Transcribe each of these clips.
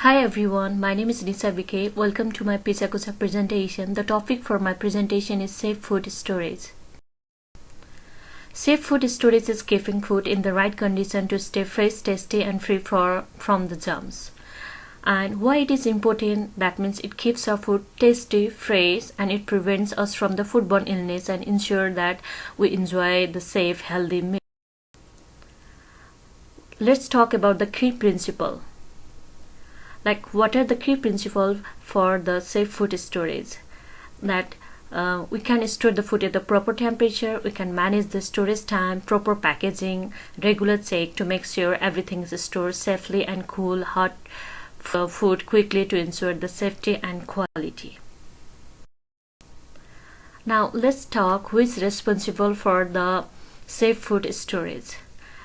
Hi everyone, my name is Nisa BK. Welcome to my Pizza Kusa presentation. The topic for my presentation is safe food storage. Safe food storage is keeping food in the right condition to stay fresh, tasty and free from the germs. And why it is important? That means it keeps our food tasty, fresh, and it prevents us from the foodborne illness and ensure that we enjoy the safe, healthy meal. Let's talk about the key principle. Like, what are the key principles for the safe food storage? That we can store the food at the proper temperature, we can manage the storage time, proper packaging, regular check to make sure everything is stored safely, and cool hot food quickly to ensure the safety and quality. Now let's talk who is responsible for the safe food storage.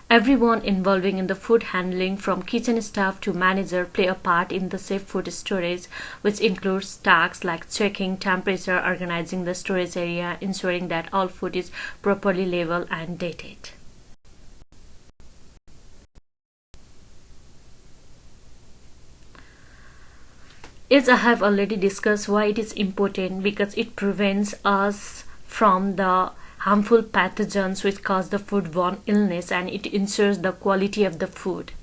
Everyone involving in the food handling, from kitchen staff to manager, play a part in the safe food storage, which includes tasks like checking temperature, organizing the storage area, ensuring that all food is properly labeled and dated. As I have already discussed why it is important, because it prevents us from the harmful pathogens which cause the foodborne illness, and it ensures the quality of the food.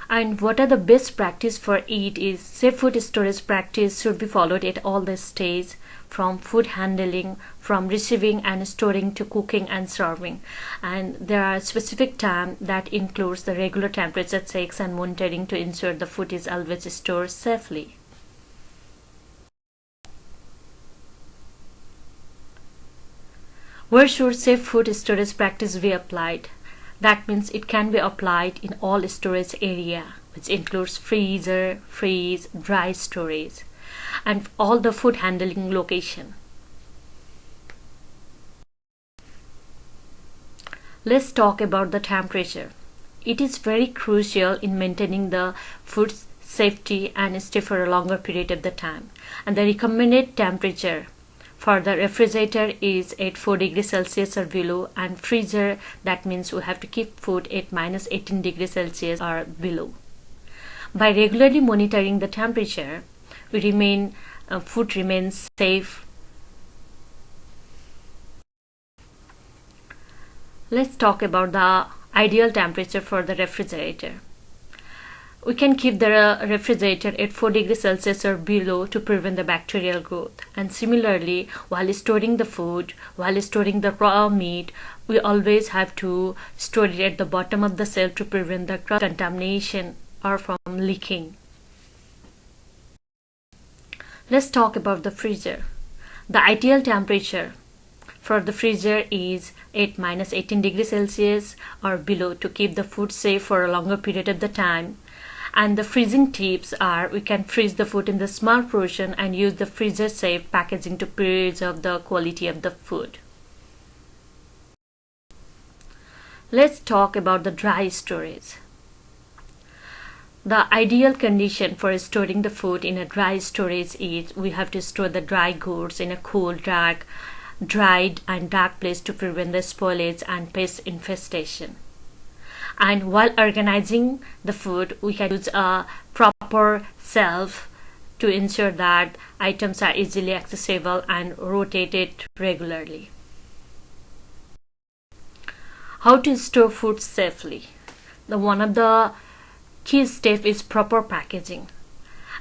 And what are the best practice for it is safe food storage practice should be followed at all the stages, from food handling, from receiving and storing to cooking and serving. And there are specific time that includes the regular temperature checks and monitoring to ensure the food is always stored safely. Where should safe food storage practice be applied? That means it can be applied in all storage area, which includes freezer, fridge, dry storage, and all the food handling location. Let's talk about the temperature. It is very crucial in maintaining the food safety and stay for a longer period of the time. And the recommended temperature for the refrigerator is at 4 degrees Celsius or below, and freezer, that means we have to keep food at minus 18 degrees Celsius or below. By regularly monitoring the temperature, food remains safe. Let's talk about the ideal temperature for the refrigerator. We can keep the refrigerator at 4 degrees Celsius or below to prevent the bacterial growth. And similarly, while storing the food, while storing the raw meat, we always have to store it at the bottom of the shelf to prevent the contamination or from leaking. Let's talk about the freezer. The ideal temperature for the freezer is at minus 18 degrees Celsius or below to keep the food safe for a longer period of the time. And the freezing tips are, we can freeze the food in the small portion and use the freezer safe packaging to preserve the quality of the food. Let's talk about the dry storage. The ideal condition for storing the food in a dry storage is we have to store the dry goods in a cool, dried and dark place to prevent the spoilage and pest infestation. And while organizing the food, we can use a proper shelf to ensure that items are easily accessible and rotated regularly. How to store food safely? One of the key steps is proper packaging.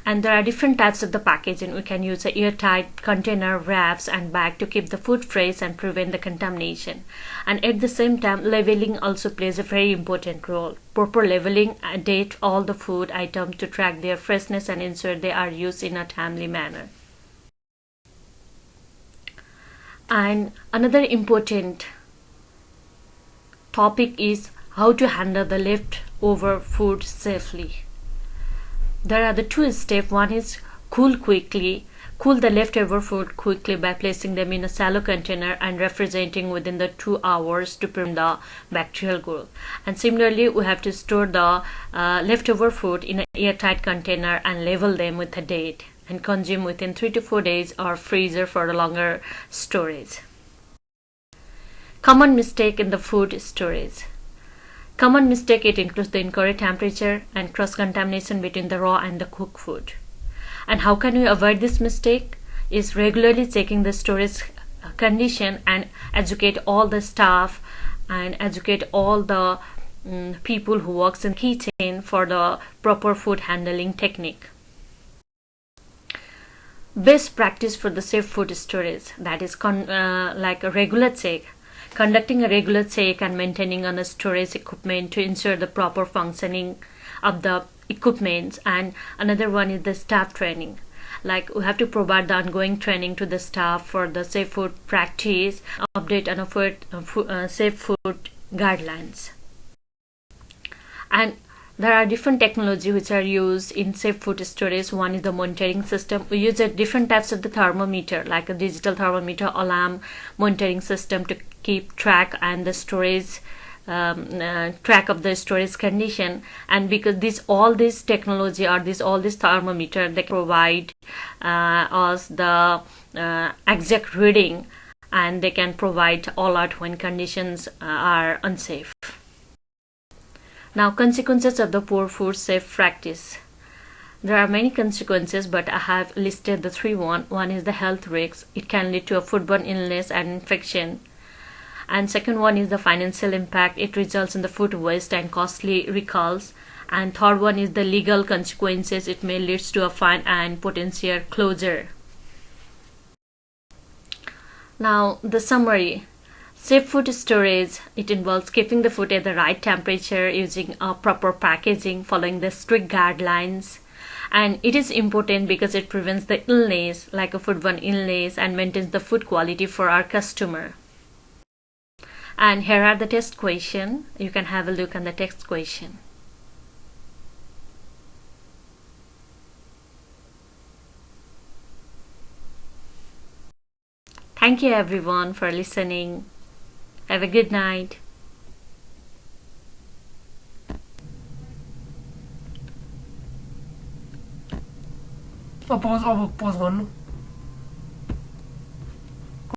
And there are different types of the packaging. We can use an airtight container, wraps and bag to keep the food fresh and prevent the contamination. And at the same time, labeling also plays a very important role. Proper labeling date all the food items to track their freshness and ensure they are used in a timely manner. And another important topic is how to handle the leftover food safely. There are the two steps. One is cool the leftover food quickly by placing them in a shallow container and refrigerating within the 2 hours to prevent the bacterial growth. And similarly, we have to store the leftover food in an airtight container and label them with a date and consume within 3 to 4 days or freezer for a longer storage. Common mistake in the food storage. Common mistake, it includes the incorrect temperature and cross-contamination between the raw and the cooked food. And how can we avoid this mistake? Is regularly checking the storage condition and educate all the staff and educate all the people who works in kitchen for the proper food handling technique. Best practice for the safe food storage, that is like a regular check. Conducting a regular check and maintaining on the storage equipment to ensure the proper functioning of the equipment. And another one is the staff training. Like we have to provide the ongoing training to the staff for the safe food practice, update on safe food guidelines. And there are different technology which are used in safe food storage. One is the monitoring system. We use different types of the thermometer, like a digital thermometer, alarm monitoring system to keep track and the storage track of the storage condition. And because all this technology or all this thermometer, they provide us the exact reading, and they can provide alert when conditions are unsafe. Now, consequences of the poor food safe practice. There are many consequences, but I have listed the three. One is the health risks. It can lead to a foodborne illness and infection. And second one is the financial impact. It results in the food waste and costly recalls. And third one is the legal consequences. It may lead to a fine and potential closure. Now, the summary. Safe food storage, it involves keeping the food at the right temperature, using proper packaging, following the strict guidelines. And it is important because it prevents the illness, like a foodborne illness, and maintains the food quality for our customer. And here are the test question. You can have a look on the text question. Thank you everyone for listening. Have a good night. Pause गर्नु